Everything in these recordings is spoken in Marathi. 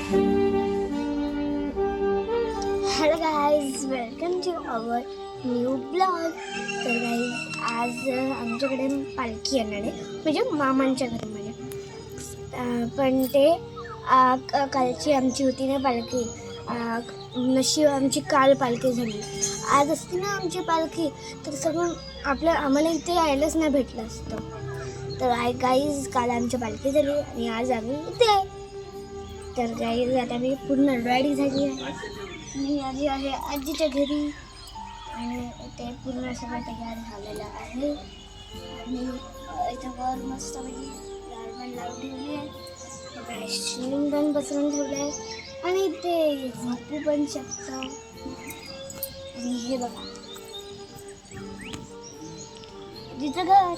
Hello guys, welcome to our new blog. तर गाईज आज आमच्याकडे पालखी येणार आहे, म्हणजे मामांच्या घरामध्ये. पण ते कालची आमची होती ना पालखी, नशीब आमची काल पालखी झाली. आज असते ना आमची पालखी, तर सगळं आम्हाला इथे यायलाच नाही भेटलं असतं. तर गाईज काल आमची पालखी झाली आणि आज आम्ही इथे. तर गाईज आता मी पूर्ण रेडी झाली आहे. मी आली आहे आजीच्या घरी आणि ते पूर्ण सगळं तयार झालेलं आहे. आणि इथं वर मस्तपैकी लालबन लावून ठेवली आहे, शिलिंग पण बसवून ठेवलं आहे आणि ते झोपू पण शकतं. आणि हे बघा तिचं घर.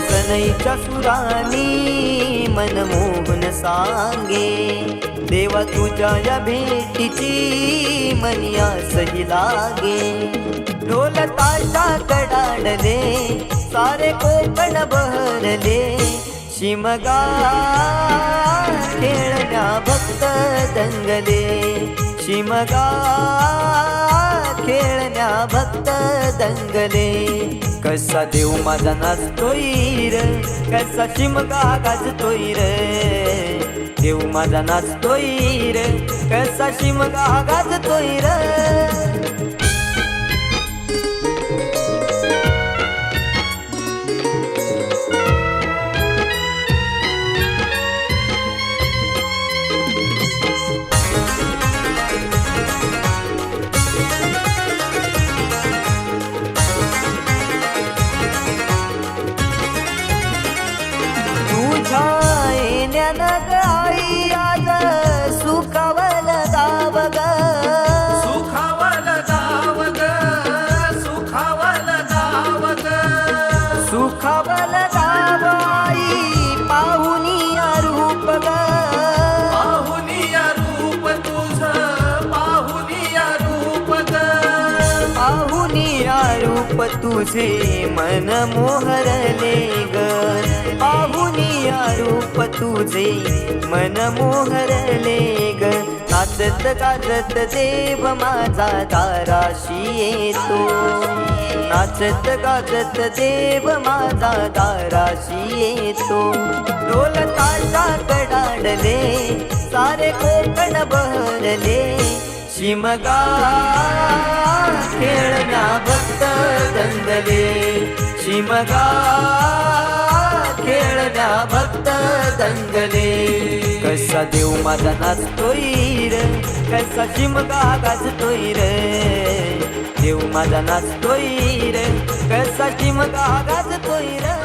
सनईच्या सुरानी मनमोहन सांगे, देवा तुझ्या या भेटीची मनी आसही लागे. ढोल ताशा कडाडले, सारे कोकण बहरले, शिमगा खेळण्या भक्त दंगले, शिमगा खेळण्या भक्त दंगले. कसा देव माझा नाचतोय र, कसा शिमगा गाजतोय र, देव माझा नाचतोय र, कसा शिमगा गाजतोय र. सुखावल रूप तुझे मन मोहरले ग पाहुनिया रूप तुझे मन मोहरले ग नाचत गाजत देव माझा दाराशी येतो नाचत गाजत देव माझा दाराशी येतो ढोल ताशा कडाडले सारे कोकण बहरले शिमगा खेळण्या भक्त दंगले शिमगा खेळण्या भक्त दंगले कसा देव माझा नाचतोय रे कसा शिमगा गाजतोय रे देव माझा नाचतोय रे कसा शिमगा गाजतोय रे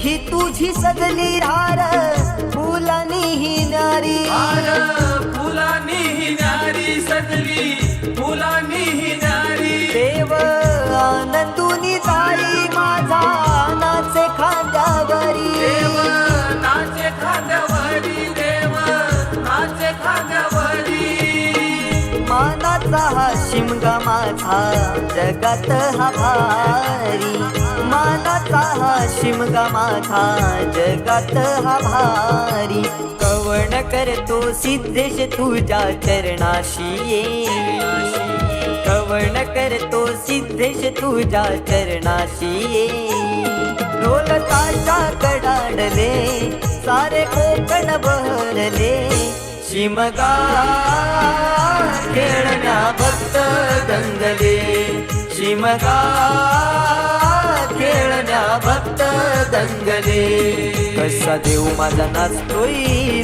ही तुझी सजली हार फुलानी ही नारी फुलानी ही नारी सजली फुलानी ही नारी देव आनंदुनी जाई माझा नाचे खांद्यावरी देव नाचे खांद्यावरी देव नाचे खांद्यावरी मानाचा हा शिमगा माझा जगात हा भारी मानाचा हा शिमगा माझा जगात हा भारी कवण करतो सिद्धेश तुझ्या चरणाशी ये कवण करतो सिद्धेश तुझ्या चरणाशी ये ढोल ताशा कडाडले सारे कोकण बहरले शिमगा खेळण्या भक्त दंगले शिमगा खेळण्या भक्त दंगले कसा देव माझा नाचतोय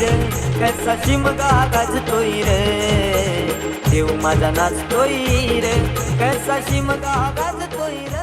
रे कसा शिमगा गाजतोय रे देव माझा नाचतोय रे कसा शिमगा गाजतोय रे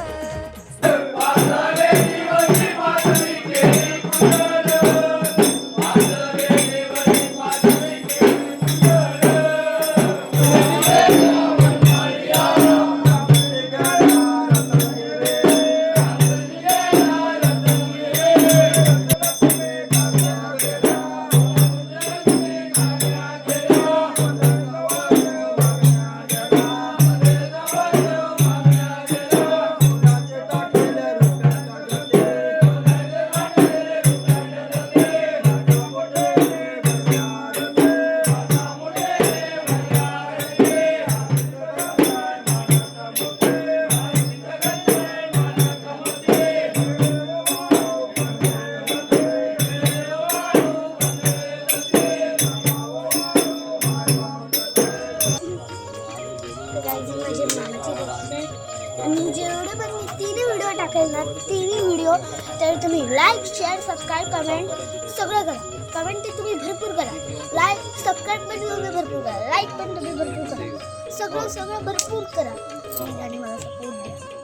माझी मामाची गोष्ट आहे. आणि जेवढे पण मी 3 व्हिडिओ टाकेल ना 3 व्हिडिओ तर तुम्ही लाईक शेअर सबस्क्राईब कमेंट सगळं करा. कमेंट ते तुम्ही भरपूर करा, लाईक सबस्क्राईब पण तुम्ही भरपूर करा, लाईक पण तुम्ही भरपूर करा, सगळं भरपूर करा आणि मला सपोर्ट द्या.